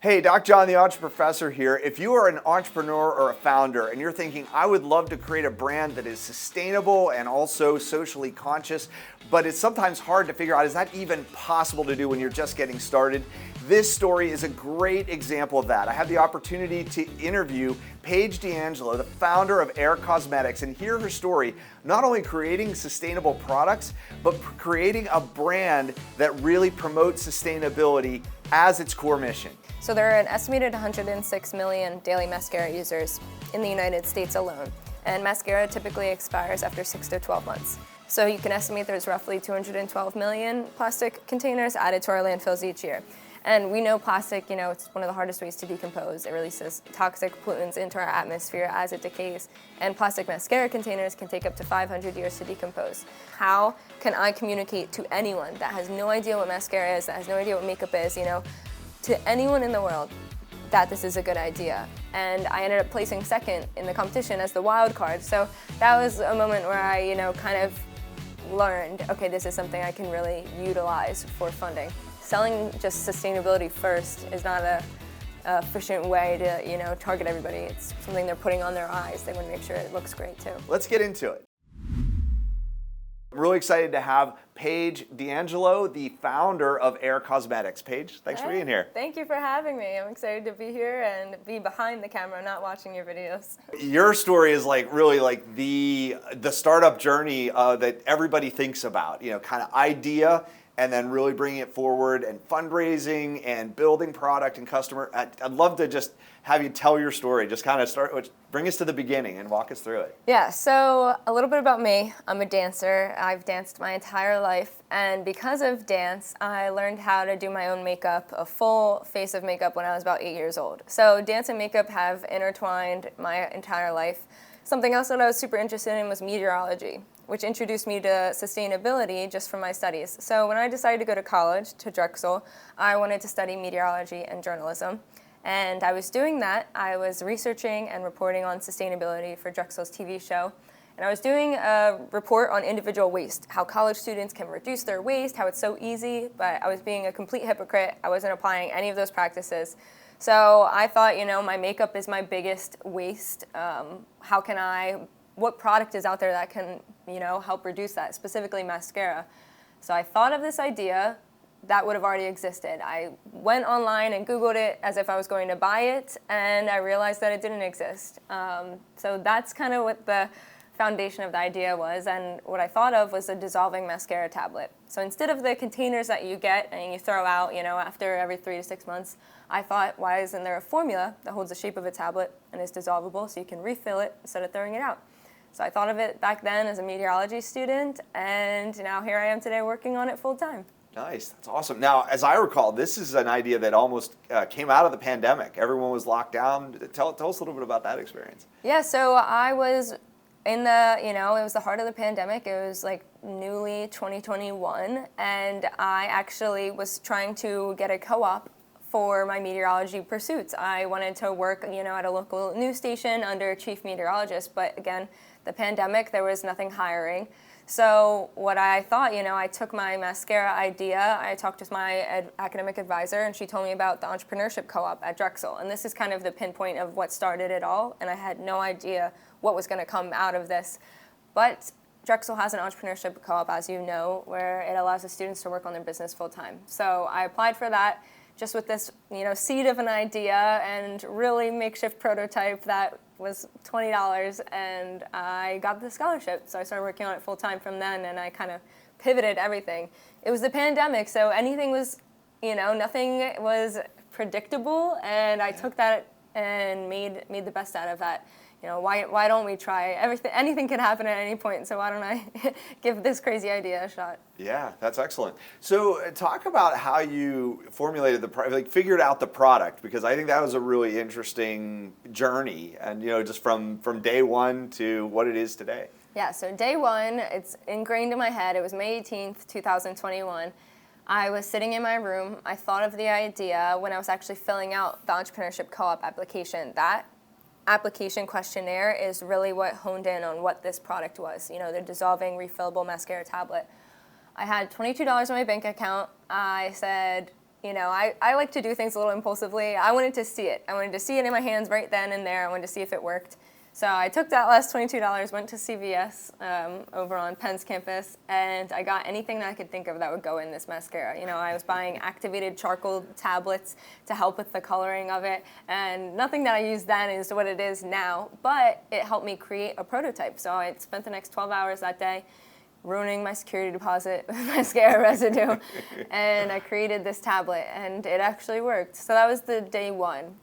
Hey, Doc John, the Entrepreneur Professor here. If you are an entrepreneur or a founder and you're thinking, I would love to create a brand that is sustainable and also socially conscious, but it's sometimes hard to figure out, is that even possible to do when you're just getting started? This story is a great example of that. I had the opportunity to interview Paige DeAngelo, the founder of Aer Cosmetics, and hear her story, not only creating sustainable products, but creating a brand that really promotes sustainability as its core mission. So there are an estimated 106 million daily mascara users in the United States alone, and mascara typically expires after 6 to 12 months. So you can estimate there's roughly 212 million plastic containers added to our landfills each year. And we know plastic, it's one of the hardest ways to decompose. It releases toxic pollutants into our atmosphere as it decays. And plastic mascara containers can take up to 500 years to decompose. How can I communicate to anyone that has no idea what mascara is, that has no idea what makeup is, to anyone in the world that this is a good idea? And I ended up placing second in the competition as the wild card. So that was a moment where I, kind of learned, okay, this is something I can really utilize for funding. Selling just sustainability first is not a efficient way to, target everybody. It's something they're putting on their eyes. They want to make sure it looks great too. Let's get into it. I'm really excited to have Paige DeAngelo, the founder of Aer Cosmetics. Paige, thanks for being here. Thank you for having me. I'm excited to be here and be behind the camera, not watching your videos. Your story is really the startup journey that everybody thinks about, kind of idea, and then really bringing it forward and fundraising and building product and customer. I'd love to just have you tell your story. Just kind of bring us to the beginning and walk us through it. Yeah, so a little bit about me. I'm a dancer. I've danced my entire life. And because of dance, I learned how to do my own makeup, a full face of makeup when I was about 8 years old. So dance and makeup have intertwined my entire life. Something else that I was super interested in was meteorology, which introduced me to sustainability just from my studies. So when I decided to go to college, to Drexel, I wanted to study meteorology and journalism. And I was doing that. I was researching and reporting on sustainability for Drexel's TV show. And I was doing a report on individual waste, how college students can reduce their waste, how it's so easy, but I was being a complete hypocrite. I wasn't applying any of those practices. So I thought, my makeup is my biggest waste. What product is out there that can, help reduce that, specifically mascara? So I thought of this idea that would have already existed. I went online and Googled it as if I was going to buy it, and I realized that it didn't exist. So that's kind of what the foundation of the idea was, and what I thought of was a dissolving mascara tablet. So instead of the containers that you get and you throw out, after every 3 to 6 months, I thought, why isn't there a formula that holds the shape of a tablet and is dissolvable so you can refill it instead of throwing it out? So I thought of it back then as a meteorology student, and now here I am today working on it full time. Nice, that's awesome. Now, as I recall, this is an idea that almost came out of the pandemic. Everyone was locked down. Tell us a little bit about that experience. Yeah, so I was in the, it was the heart of the pandemic. It was like newly 2021, and I actually was trying to get a co-op for my meteorology pursuits. I wanted to work, at a local news station under a chief meteorologist, but again, the pandemic, there was nothing hiring. So what I thought, I took my mascara idea, I talked with my academic advisor, and she told me about the entrepreneurship co-op at Drexel. And this is kind of the pinpoint of what started it all, and I had no idea what was going to come out of this. But Drexel has an entrepreneurship co-op, as you know, where it allows the students to work on their business full time. So I applied for that just with this, seed of an idea and really makeshift prototype that was $20, and I got the scholarship. So I started working on it full time from then, and I kind of pivoted everything. It was the pandemic, so anything was, nothing was predictable, and I took that and made the best out of that. Why don't we try everything? Anything can happen at any point, so why don't I give this crazy idea a shot? Yeah, that's excellent. So talk about how you formulated figured out the product, because I think that was a really interesting journey, and just from day one to what it is today. Yeah, so day one, it's ingrained in my head. It was May 18th, 2021. I was sitting in my room. I thought of the idea when I was actually filling out the entrepreneurship co-op application. That application questionnaire is really what honed in on what this product was, the dissolving refillable mascara tablet. I had $22 in my bank account. I said, I like to do things a little impulsively. I wanted to see it. I wanted to see it in my hands right then and there. I wanted to see if it worked. So I took that last $22, went to CVS over on Penn's campus, and I got anything that I could think of that would go in this mascara. I was buying activated charcoal tablets to help with the coloring of it, and nothing that I used then is what it is now, but it helped me create a prototype. So I spent the next 12 hours that day ruining my security deposit with mascara residue, and I created this tablet, and it actually worked. So that was the day one.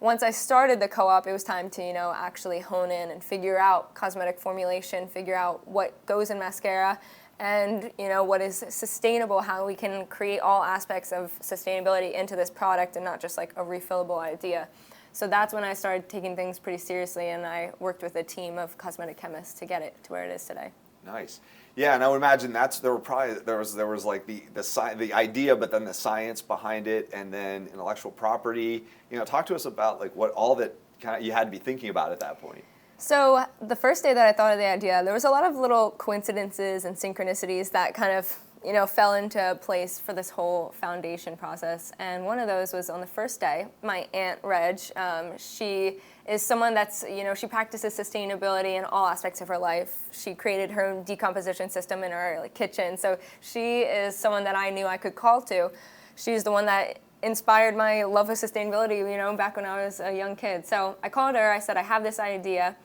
Once I started the co-op, it was time to, actually hone in and figure out cosmetic formulation, figure out what goes in mascara, and, what is sustainable, how we can create all aspects of sustainability into this product and not just like a refillable idea. So that's when I started taking things pretty seriously, and I worked with a team of cosmetic chemists to get it to where it is today. Nice. Yeah, and I would imagine there was like the idea, but then the science behind it, and then intellectual property. Talk to us about like what all that kind of you had to be thinking about at that point. So the first day that I thought of the idea, there was a lot of little coincidences and synchronicities that kind of fell into place for this whole foundation process. And one of those was on the first day, my aunt Reg, she is someone that's, she practices sustainability in all aspects of her life. She created her own decomposition system in her kitchen. So she is someone that I knew I could call to. She's the one that inspired my love of sustainability, back when I was a young kid. So I called her, I said, I have this idea.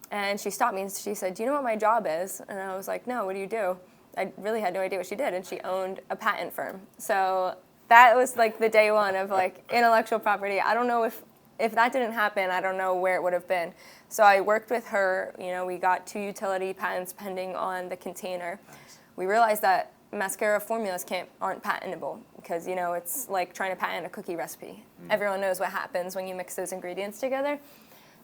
And she stopped me and she said, do you know what my job is? And I was like, no, what do you do? I really had no idea what she did, and she owned a patent firm. So that was like the day one of like intellectual property. I don't know if that didn't happen, I don't know where it would have been. So I worked with her, we got 2 utility patents pending on the container. Nice. We realized that mascara formulas aren't patentable because, it's like trying to patent a cookie recipe. Everyone knows what happens when you mix those ingredients together.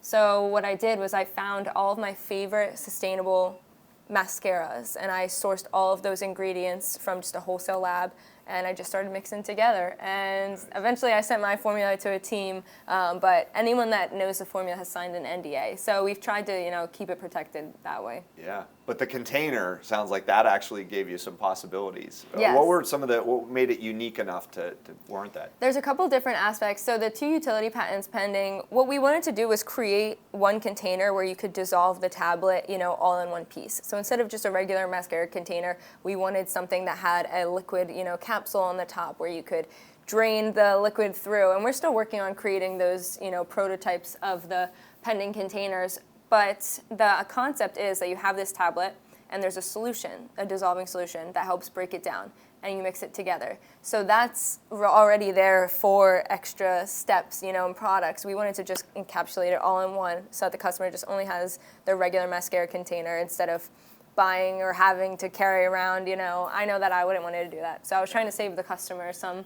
So what I did was I found all of my favorite sustainable mascaras, and I sourced all of those ingredients from just a wholesale lab, and I just started mixing together. And eventually I sent my formula to a team, but anyone that knows the formula has signed an NDA. So we've tried to, keep it protected that way. Yeah, but the container sounds like that actually gave you some possibilities. Yes. What made it unique enough to warrant that? There's a couple different aspects. So the 2 utility patents pending, what we wanted to do was create one container where you could dissolve the tablet, all in one piece. So instead of just a regular mascara container, we wanted something that had a liquid, capsule on the top where you could drain the liquid through. And we're still working on creating those, prototypes of the pending containers. But the concept is that you have this tablet and there's a solution, a dissolving solution that helps break it down, and you mix it together. So that's already there for extra steps, in products. We wanted to just encapsulate it all in one so that the customer just only has their regular mascara container instead of buying or having to carry around, I know that I wouldn't want to do that. So I was trying to save the customer some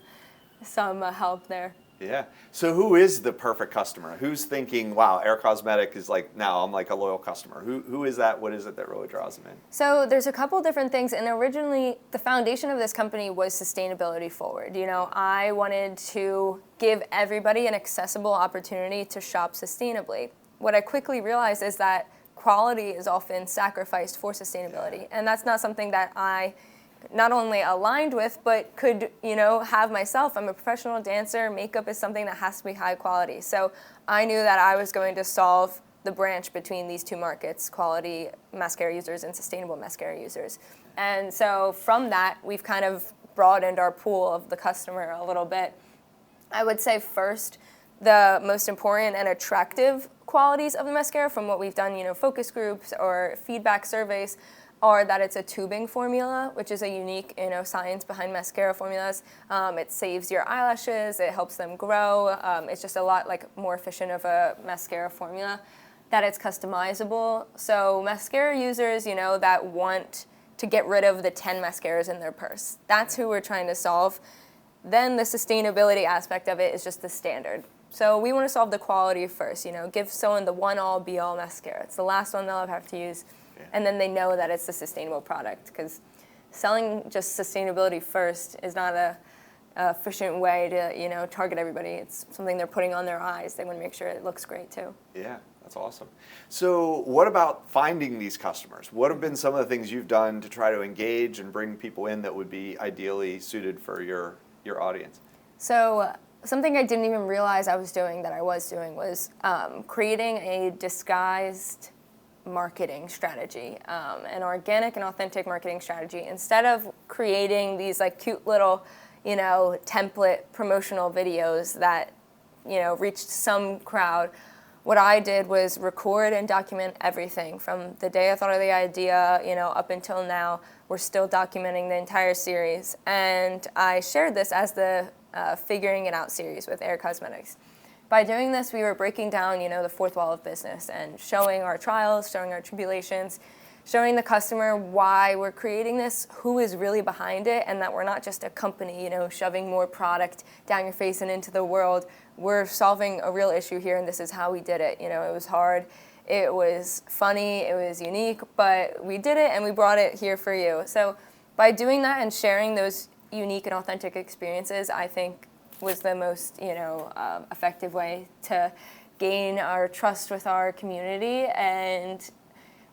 help there. Yeah. So who is the perfect customer? Who's thinking, wow, Aer Cosmetic is like, now I'm like a loyal customer. Who is that? What is it that really draws them in? So there's a couple different things. And originally, the foundation of this company was sustainability forward. I wanted to give everybody an accessible opportunity to shop sustainably. What I quickly realized is that quality is often sacrificed for sustainability. And that's not something that I not only aligned with, but could, have myself. I'm a professional dancer. Makeup is something that has to be high quality. So I knew that I was going to solve the branch between these 2 markets, quality mascara users and sustainable mascara users. And so from that, we've kind of broadened our pool of the customer a little bit. I would say first, the most important and attractive qualities of the mascara from what we've done, focus groups or feedback surveys, are that it's a tubing formula, which is a unique, science behind mascara formulas. It saves your eyelashes, it helps them grow. It's just a lot more efficient of a mascara formula. That it's customizable. So mascara users, that want to get rid of the 10 mascaras in their purse. That's who we're trying to solve. Then the sustainability aspect of it is just the standard. So we want to solve the quality first, give someone the one-all, be-all mascara. It's the last one they'll ever have to use. And then they know that it's a sustainable product, because selling just sustainability first is not a efficient way to target everybody. It's something they're putting on their eyes. They want to make sure it looks great too. Yeah, that's awesome. So what about finding these customers? What have been some of the things you've done to try to engage and bring people in that would be ideally suited for your audience? So something I didn't even realize I was doing was creating a disguised marketing strategy, an organic and authentic marketing strategy. Instead of creating these like cute little, template promotional videos that, reached some crowd, what I did was record and document everything from the day I thought of the idea, up until now. We're still documenting the entire series. And I shared this as the Figuring It Out series with Aer Cosmetics. By doing this, we were breaking down, the fourth wall of business and showing our trials, showing our tribulations, showing the customer why we're creating this, who is really behind it, and that we're not just a company, shoving more product down your face and into the world. We're solving a real issue here, and this is how we did it. It was hard, it was funny, it was unique, but we did it and we brought it here for you. So by doing that and sharing those unique and authentic experiences, I think was the most, effective way to gain our trust with our community and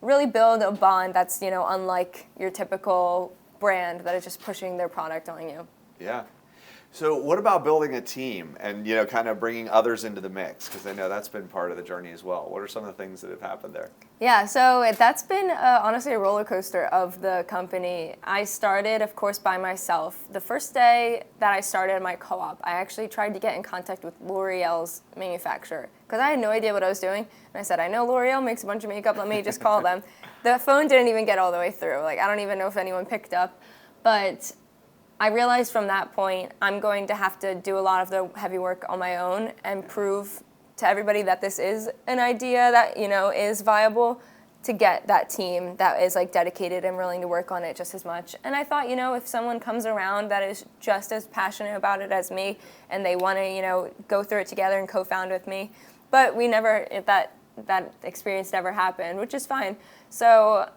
really build a bond that's, unlike your typical brand that is just pushing their product on you. Yeah. So what about building a team and, kind of bringing others into the mix? Because I know that's been part of the journey as well. What are some of the things that have happened there? Yeah, so that's been honestly a roller coaster of the company. I started, of course, by myself. The first day that I started my co-op, I actually tried to get in contact with L'Oreal's manufacturer because I had no idea what I was doing. And I said, I know L'Oreal makes a bunch of makeup, let me just call them. The phone didn't even get all the way through. I don't even know if anyone picked up. But I realized from that point, I'm going to have to do a lot of the heavy work on my own and prove to everybody that this is an idea that, is viable, to get that team that is dedicated and willing to work on it just as much. And I thought, if someone comes around that is just as passionate about it as me and they want to, go through it together and co-found with me, but that experience never happened, which is fine. So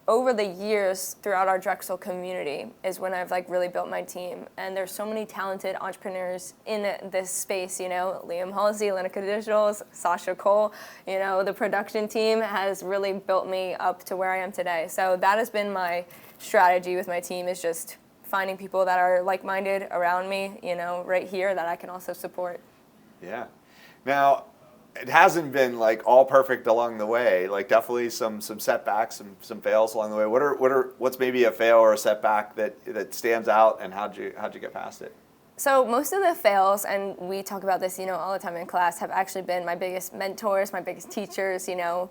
over the years throughout our Drexel community is when I've really built my team. And there's so many talented entrepreneurs in this space, Liam Halsey, Lenica Digitals, Sasha Cole, the production team has really built me up to where I am today. So that has been my strategy with my team, is just finding people that are like-minded around me, right here, that I can also support. Yeah. Now, it hasn't been all perfect along the way. Definitely some setbacks, some fails along the way. What's maybe a fail or a setback that stands out, and how'd you get past it? So most of the fails, and we talk about this, all the time in class, have actually been my biggest mentors, my biggest teachers. The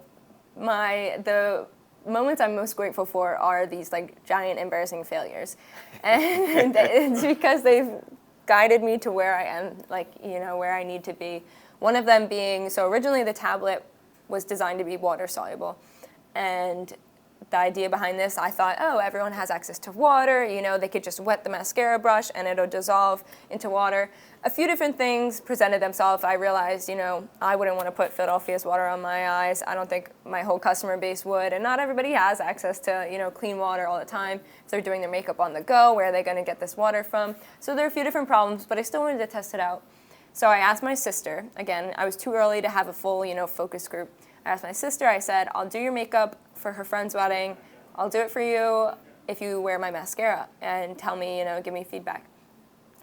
moments I'm most grateful for are these giant embarrassing failures, and it's because they've guided me to where I am, where I need to be. One of them being, so originally the tablet was designed to be water soluble. And the idea behind this, I thought, everyone has access to water, they could just wet the mascara brush and it'll dissolve into water. A few different things presented themselves. I realized, I wouldn't want to put Philadelphia's water on my eyes. I don't think my whole customer base would. And not everybody has access to, clean water all the time. If they're doing their makeup on the go, where are they going to get this water from? So there are a few different problems, but I still wanted to test it out. So I asked my sister, again, I was too early to have a full, focus group. I asked my sister, I said, I'll do your makeup for her friend's wedding. I'll do it for you if you wear my mascara and tell me, give me feedback.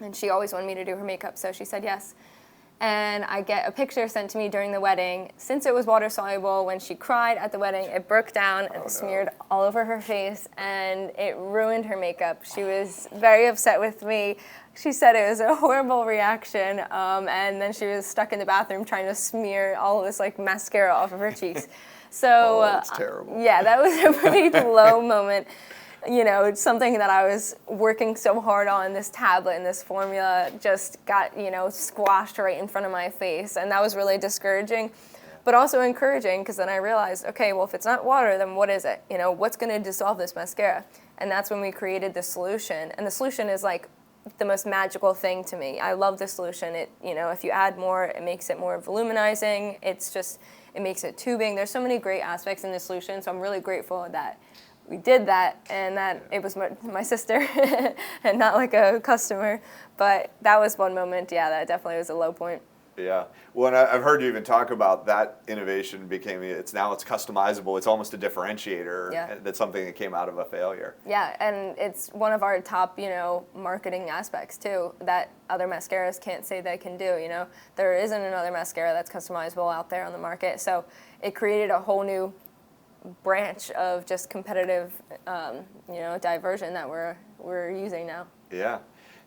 And she always wanted me to do her makeup, so she said yes. And I get a picture sent to me during the wedding. Since it was water soluble, when she cried at the wedding, it broke down and smeared all over her face, and it ruined her makeup. She was very upset with me. She said it was a horrible reaction, and then she was stuck in the bathroom trying to smear all of this mascara off of her cheeks. So that's terrible. Yeah, that was a pretty low moment. It's something that I was working so hard on, this tablet and this formula just got, squashed right in front of my face. And that was really discouraging, but also encouraging, because then I realized, okay, well, if it's not water, then what is it? What's going to dissolve this mascara? And that's when we created the solution. And the solution is the most magical thing to me. I love the solution. It, if you add more, it makes it more voluminizing. It makes it tubing. There's so many great aspects in the solution. So I'm really grateful that we did that, and that it was my sister and not a customer. But that was one moment, that definitely was a low point. Yeah. Well, and I've heard you even talk about that innovation it's customizable. It's almost a differentiator. Yeah. That's something that came out of a failure. Yeah, and it's one of our top, marketing aspects too, that other mascaras can't say they can do, There isn't another mascara that's customizable out there on the market. So it created a whole new branch of just competitive, diversion that we're using now. Yeah.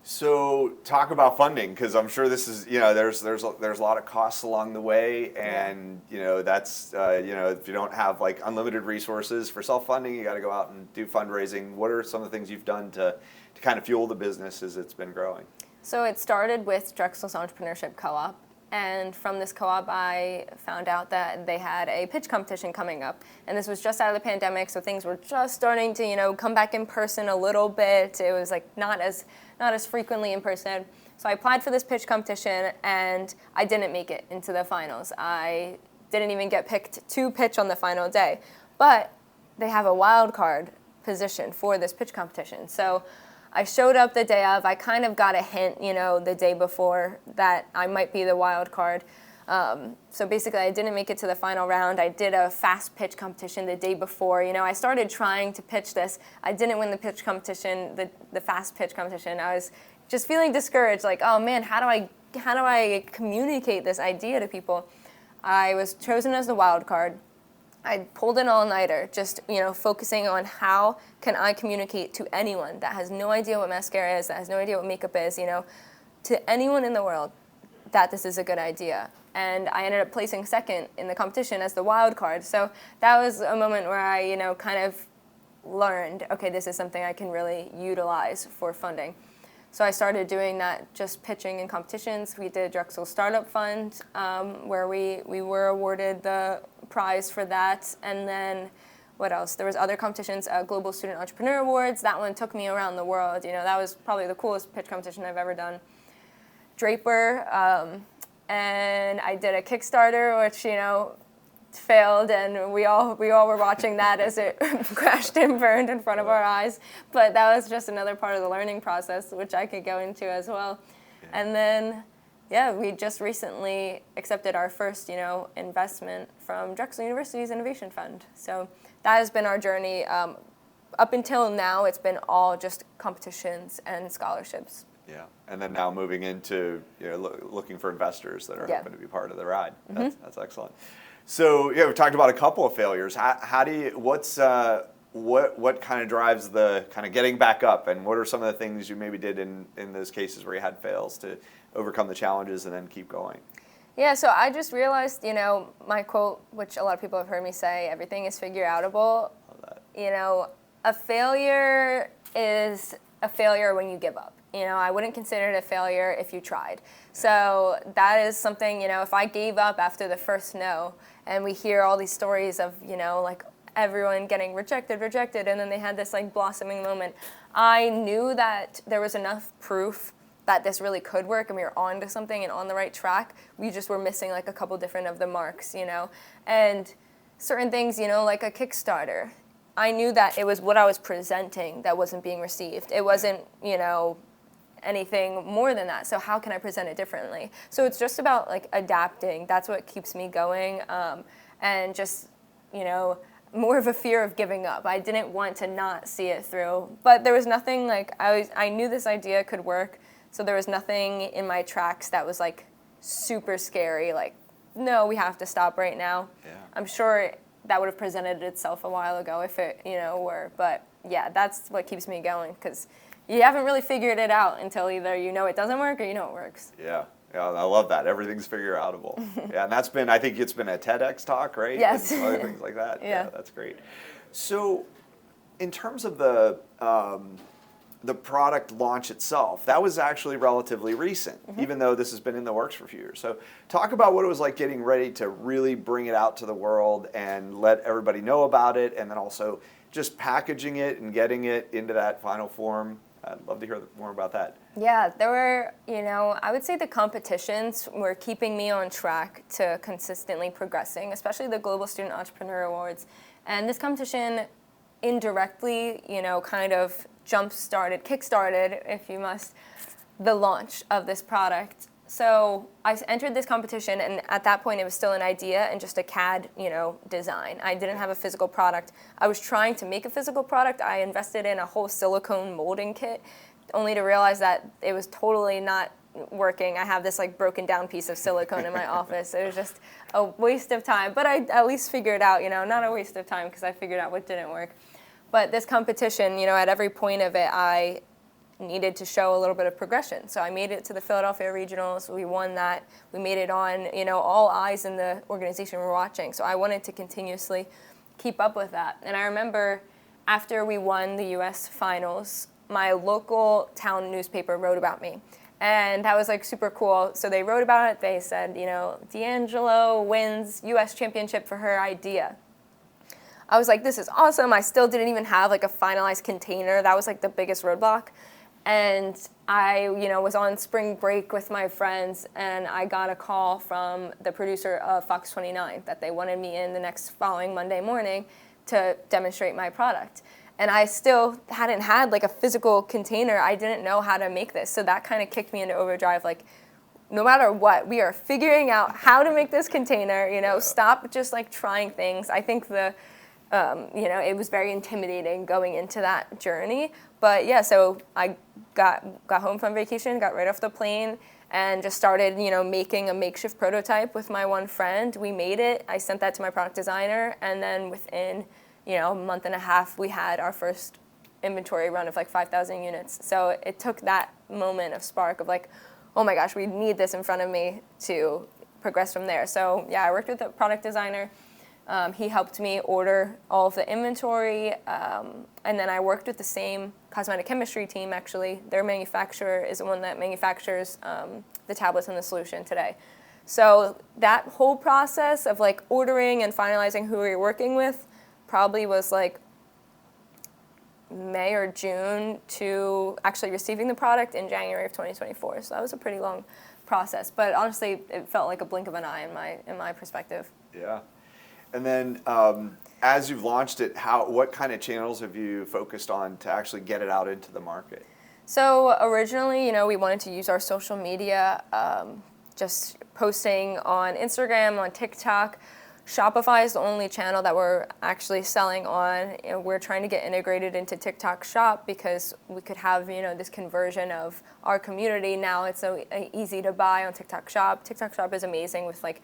So talk about funding, because I'm sure this is, there's a lot of costs along the way, and that's if you don't have like unlimited resources for self-funding, you got to go out and do fundraising. What are some of the things you've done to kind of fuel the business as it's been growing? So it started with Drexel's Entrepreneurship Co-op. And from this co-op, I found out that they had a pitch competition coming up. And this was just out of the pandemic, so things were just starting to, come back in person a little bit. It was like not as frequently in person. So I applied for this pitch competition, and I didn't make it into the finals. I didn't even get picked to pitch on the final day. But they have a wild card position for this pitch competition. So I showed up the day of. I kind of got a hint, the day before that I might be the wild card. So basically, I didn't make it to the final round. I did a fast pitch competition the day before. I started trying to pitch this. I didn't win the pitch competition, the fast pitch competition. I was just feeling discouraged, like, oh man, how do I communicate this idea to people? I was chosen as the wild card. I pulled an all-nighter, just focusing on how can I communicate to anyone that has no idea what mascara is, that has no idea what makeup is, to anyone in the world that this is a good idea. And I ended up placing second in the competition as the wild card. So that was a moment where I, kind of learned, okay, this is something I can really utilize for funding. So I started doing that, just pitching in competitions. We did Drexel Startup Fund, where we were awarded the prize for that. And then what else? There was other competitions, Global Student Entrepreneur Awards. That one took me around the world. That was probably the coolest pitch competition I've ever done. Draper, and I did a Kickstarter, which, failed, and we all were watching that as it crashed and burned in front of our eyes. But that was just another part of the learning process, which I could go into as well. Yeah. And then, we just recently accepted our first, investment from Drexel University's Innovation Fund. So that has been our journey. Up until now, it's been all just competitions and scholarships. Yeah, and then now moving into looking for investors that are hoping to be part of the ride. That's excellent. So we've talked about a couple of failures. How do you? What kind of drives the kind of getting back up, and what are some of the things you maybe did in those cases where you had fails to overcome the challenges and then keep going? Yeah, so I just realized, my quote, which a lot of people have heard me say, everything is figure-outable. Love that. A failure is a failure when you give up. I wouldn't consider it a failure if you tried. So that is something, if I gave up after the first no, and we hear all these stories of, like everyone getting rejected, and then they had this like blossoming moment, I knew that there was enough proof that this really could work and we were on to something and on the right track. We just were missing like a couple different of the marks, and certain things, like a Kickstarter. I knew that it was what I was presenting that wasn't being received. It wasn't, anything more than that. So how can I present it differently? So it's just about like adapting. That's what keeps me going, and just, more of a fear of giving up. I didn't want to not see it through, but there was nothing like I knew this idea could work. So there was nothing in my tracks that was like super scary. Like, no, we have to stop right now. Yeah. I'm sure that would have presented itself a while ago if it, were. But yeah, that's what keeps me going, because you haven't really figured it out until either it doesn't work or it works. Yeah, I love that. Everything's figure-outable. Yeah, and that's been, I think it's been a TEDx talk, right? Yes. And other things like that. Yeah, that's great. So in terms of the product launch itself, that was actually relatively recent, even though this has been in the works for a few years. So talk about what it was like getting ready to really bring it out to the world and let everybody know about it, and then also just packaging it and getting it into that final form. I'd love to hear more about that. Yeah, there were, I would say the competitions were keeping me on track to consistently progressing, especially the Global Student Entrepreneur Awards. And this competition indirectly, kind of kickstarted, if you must, the launch of this product. So I entered this competition, and at that point it was still an idea and just a CAD, design. I didn't have a physical product. I was trying to make a physical product. I invested in a whole silicone molding kit, only to realize that it was totally not working. I have this like broken down piece of silicone in my office. It was just a waste of time, but I at least figured out, not a waste of time because I figured out what didn't work. But this competition, at every point of it, I needed to show a little bit of progression. So I made it to the Philadelphia Regionals. We won that. We made it on, all eyes in the organization were watching. So I wanted to continuously keep up with that. And I remember after we won the US finals, my local town newspaper wrote about me. And that was like super cool. So they wrote about it. They said, DeAngelo wins US championship for her idea. I was like, this is awesome. I still didn't even have like a finalized container. That was like the biggest roadblock. And I, was on spring break with my friends, and I got a call from the producer of Fox 29 that they wanted me in the next following Monday morning to demonstrate my product. And I still hadn't had like a physical container. I didn't know how to make this. So that kind of kicked me into overdrive. Like, no matter what, we are figuring out how to make this container, stop just like trying things. I think it was very intimidating going into that journey. But yeah, so I got home from vacation, got right off the plane, and just started, making a makeshift prototype with my one friend. We made it. I sent that to my product designer, and then within, a month and a half, we had our first inventory run of like 5,000 units. So it took that moment of spark of like, oh my gosh, we need this in front of me to progress from there. So yeah, I worked with a product designer. He helped me order all of the inventory, and then I worked with the same cosmetic chemistry team, actually. Their manufacturer is the one that manufactures the tablets and the solution today. So that whole process of like ordering and finalizing who we were working with probably was like May or June to actually receiving the product in January of 2024. So that was a pretty long process, but honestly, it felt like a blink of an eye in my perspective. Yeah. And then as you've launched it, what kind of channels have you focused on to actually get it out into the market? So originally, we wanted to use our social media, just posting on Instagram, on TikTok. Shopify is the only channel that we're actually selling on. We're trying to get integrated into TikTok Shop because we could have, this conversion of our community. Now it's so easy to buy on TikTok Shop. TikTok Shop is amazing with like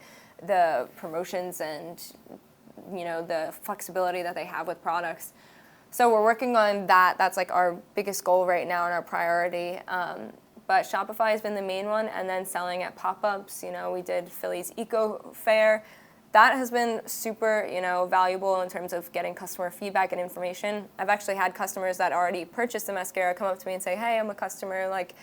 the promotions and the flexibility that they have with products. So we're working on that. That's like our biggest goal right now and our priority. But Shopify has been the main one, and then selling at pop-ups. We did Philly's Eco Fair. That has been super, valuable in terms of getting customer feedback and information. I've actually had customers that already purchased the mascara come up to me and say, hey, I'm a customer, like,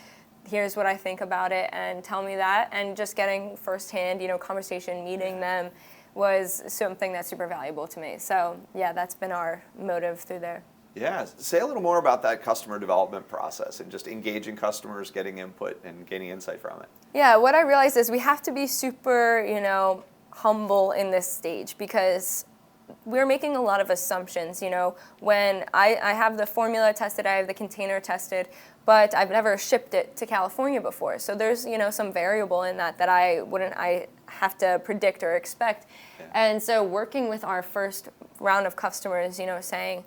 here's what I think about it, and tell me that. And just getting firsthand, conversation, meeting them was something that's super valuable to me. So yeah, that's been our motive through there. Yeah, say a little more about that customer development process and just engaging customers, getting input and gaining insight from it. Yeah, what I realized is we have to be super, humble in this stage because we're making a lot of assumptions. When I have the formula tested, I have the container tested, but I've never shipped it to California before. So there's, some variable in that I have to predict or expect. Yeah. And so working with our first round of customers, saying,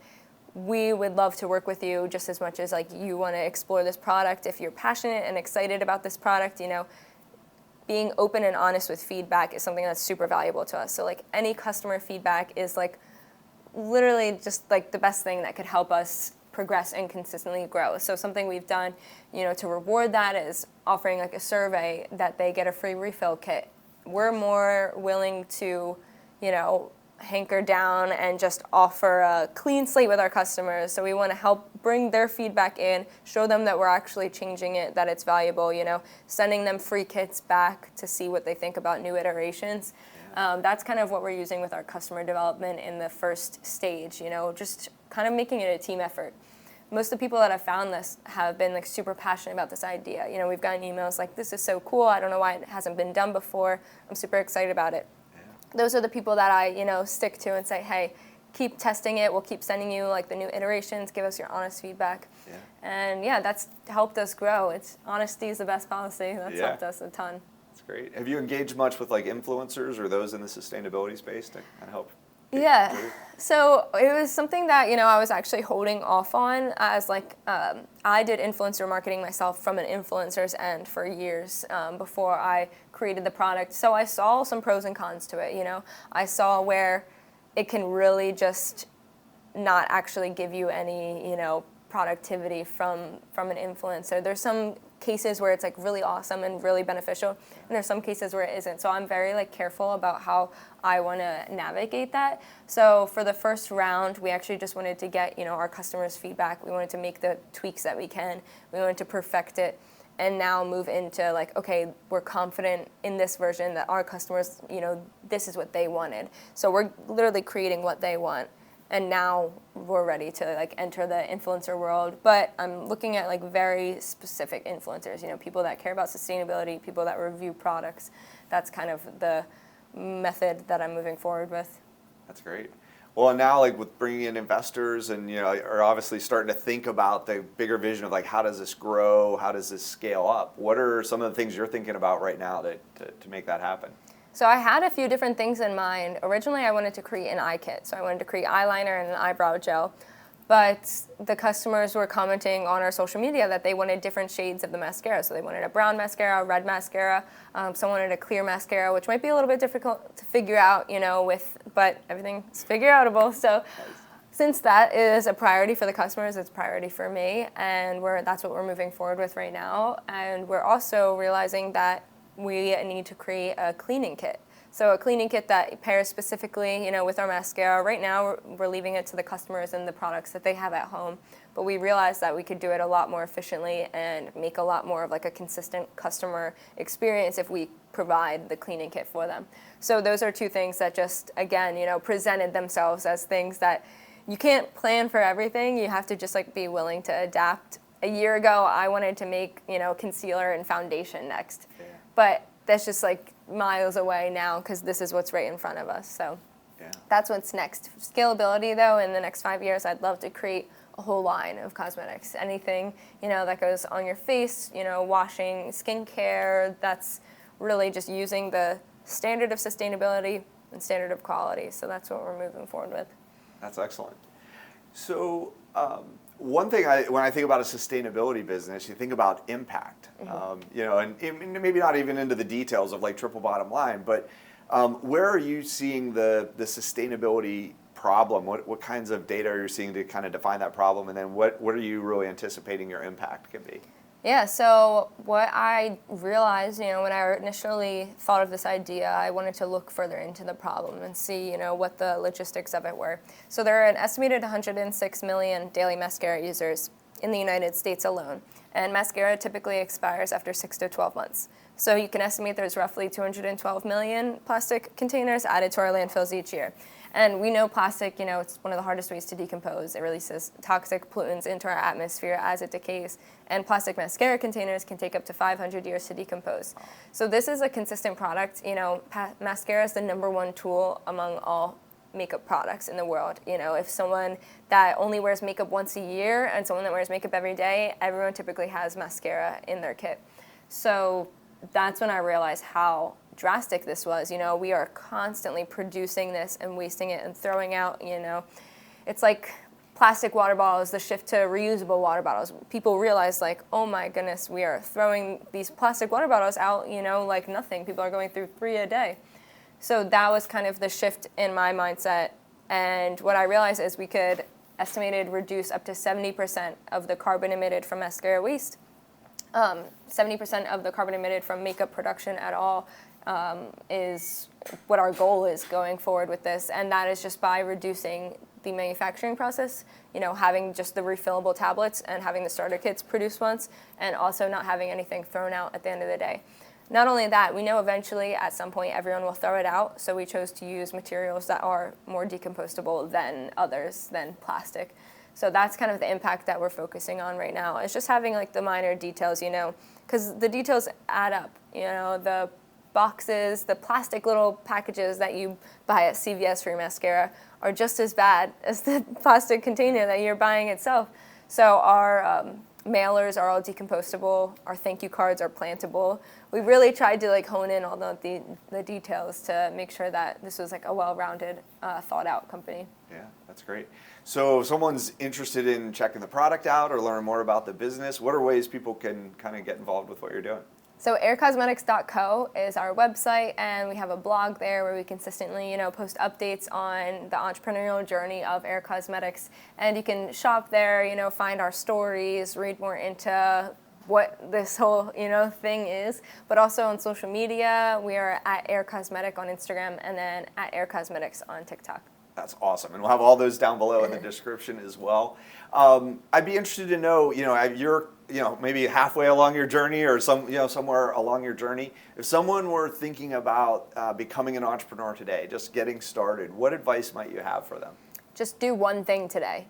we would love to work with you just as much as like you want to explore this product. If you're passionate and excited about this product, being open and honest with feedback is something that's super valuable to us. So like any customer feedback is like literally just like the best thing that could help us progress and consistently grow. So something we've done, to reward that is offering like a survey that they get a free refill kit. We're more willing to, hanker down and just offer a clean slate with our customers. So we want to help bring their feedback in, show them that we're actually changing it, that it's valuable, sending them free kits back to see what they think about new iterations. That's kind of what we're using with our customer development in the first stage, just kind of making it a team effort. Most of the people that have found this have been like super passionate about this idea. We've gotten emails like, this is so cool, I don't know why it hasn't been done before, I'm super excited about it. Those are the people that I, stick to and say, hey, keep testing it. We'll keep sending you like the new iterations. Give us your honest feedback. Yeah. And yeah, that's helped us grow. Honesty is the best policy. That's helped us a ton. That's great. Have you engaged much with like influencers or those in the sustainability space to kind of help? Yeah, so it was something that, I was actually holding off on as I did influencer marketing myself from an influencer's end for years before I created the product. So I saw some pros and cons to it, I saw where it can really just not actually give you any, productivity from an influencer. There's some cases where it's like really awesome and really beneficial, and there's some cases where it isn't. So I'm very careful about how I want to navigate that. So for the first round, we actually just wanted to get our customers' feedback. We wanted to make the tweaks that we can. We wanted to perfect it, and now move into okay, we're confident in this version that our customers, this is what they wanted. So we're literally creating what they want. And now we're ready to enter the influencer world. But I'm looking at very specific influencers, people that care about sustainability, people that review products. That's kind of the method that I'm moving forward with. That's great. Well, and now with bringing in investors and are obviously starting to think about the bigger vision of how does this grow, how does this scale up? What are some of the things you're thinking about right now to make that happen? So I had a few different things in mind. Originally, I wanted to create an eye kit. So I wanted to create eyeliner and an eyebrow gel. But the customers were commenting on our social media that they wanted different shades of the mascara. So they wanted a brown mascara, a red mascara. Some wanted a clear mascara, which might be a little bit difficult to figure out, but everything's figure outable. So since that is a priority for the customers, it's a priority for me. And that's what we're moving forward with right now. And we're also realizing that we need to create a cleaning kit. So a cleaning kit that pairs specifically, with our mascara. Right now, we're leaving it to the customers and the products that they have at home. But we realized that we could do it a lot more efficiently and make a lot more of a consistent customer experience if we provide the cleaning kit for them. So those are two things that just, again, presented themselves as things that you can't plan for everything. You have to just be willing to adapt. A year ago, I wanted to make, concealer and foundation next. Yeah. But that's just miles away now because this is what's right in front of us. So that's what's next. Scalability, though, in the next 5 years, I'd love to create a whole line of cosmetics. Anything, that goes on your face, washing, skincare, that's really just using the standard of sustainability and standard of quality. So that's what we're moving forward with. That's excellent. So one thing, when I think about a sustainability business, you think about impact, and maybe not even into the details of triple bottom line, but where are you seeing the sustainability problem? What kinds of data are you seeing to kind of define that problem, and then what are you really anticipating your impact can be? Yeah, so what I realized, when I initially thought of this idea, I wanted to look further into the problem and see, what the logistics of it were. So there are an estimated 106 million daily mascara users in the United States alone, and mascara typically expires after 6 to 12 months. So you can estimate there's roughly 212 million plastic containers added to our landfills each year. And we know plastic, it's one of the hardest ways to decompose. It releases toxic pollutants into our atmosphere as it decays. And plastic mascara containers can take up to 500 years to decompose. So this is a consistent product. Mascara is the #1 tool among all makeup products in the world. If someone that only wears makeup once a year and someone that wears makeup every day, everyone typically has mascara in their kit. So that's when I realized how drastic this was. We are constantly producing this and wasting it and throwing out, it's like plastic water bottles, the shift to reusable water bottles. People realize oh my goodness, we are throwing these plastic water bottles out, like nothing. People are going through 3 a day. So that was kind of the shift in my mindset. And what I realized is we could estimated reduce up to 70% of the carbon emitted from mascara waste. 70% of the carbon emitted from makeup production at all is what our goal is going forward with this, and that is just by reducing the manufacturing process, having just the refillable tablets and having the starter kits produced once, and also not having anything thrown out at the end of the day. Not only that, we know eventually at some point everyone will throw it out, so we chose to use materials that are more decompostable than others, than plastic. So that's kind of the impact that we're focusing on right now. It's just having the minor details, because the details add up. The boxes, the plastic little packages that you buy at CVS for your mascara are just as bad as the plastic container that you're buying itself. So our mailers are all decompostable. Our thank you cards are plantable. We really tried to like hone in all the details to make sure that this was like a well-rounded, thought-out company. Yeah, that's great. So if someone's interested in checking the product out or learn more about the business, what are ways people can kind of get involved with what you're doing? So aircosmetics.co is our website, and we have a blog there where we consistently, post updates on the entrepreneurial journey of Aer Cosmetics. And you can shop there, find our stories, read more into what this whole, thing is. But also on social media, we are at Aer Cosmetic on Instagram and then at Aer Cosmetics on TikTok. That's awesome. And we'll have all those down below in the description as well. I'd be interested to know, you're, maybe halfway along your journey or somewhere along your journey. If someone were thinking about becoming an entrepreneur today, just getting started, what advice might you have for them? Just do one thing today,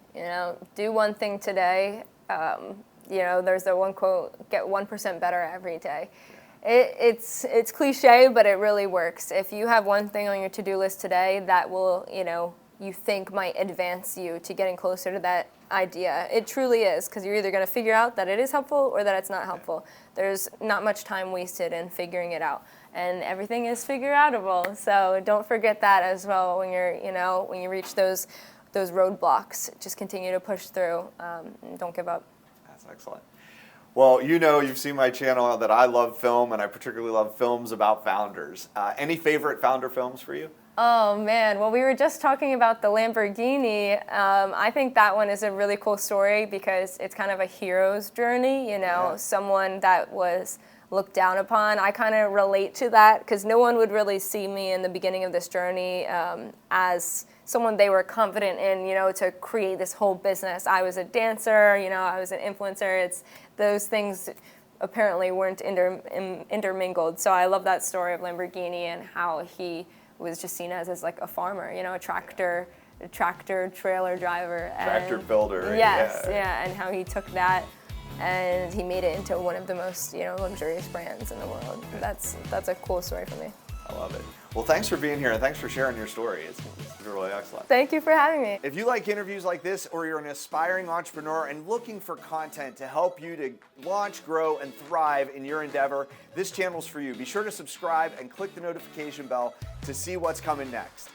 do one thing today. There's the one quote, get 1% better every day. It's cliche, but it really works. If you have one thing on your to-do list today that will, you think might advance you to getting closer to that idea, it truly is, because you're either going to figure out that it is helpful or that it's not helpful. There's not much time wasted in figuring it out, and everything is figure-outable. So don't forget that as well when you're, when you reach those roadblocks. Just continue to push through. And don't give up. That's excellent. Well, you've seen my channel that I love film, and I particularly love films about founders. Any favorite founder films for you? Oh man, well we were just talking about the Lamborghini. I think that one is a really cool story because it's kind of a hero's journey, someone that was looked down upon. I kind of relate to that because no one would really see me in the beginning of this journey as someone they were confident in, to create this whole business. I was a dancer, I was an influencer. Those things apparently weren't intermingled. So I love that story of Lamborghini and how he was just seen as like a farmer, a tractor trailer driver. Tractor builder. Right? Yes, yeah, and how he took that and he made it into one of the most, luxurious brands in the world. That's a cool story for me. I love it. Well, thanks for being here and thanks for sharing your story. It's really excellent. Thank you for having me. If you like interviews like this, or you're an aspiring entrepreneur and looking for content to help you to launch, grow, and thrive in your endeavor, this channel's for you. Be sure to subscribe and click the notification bell to see what's coming next.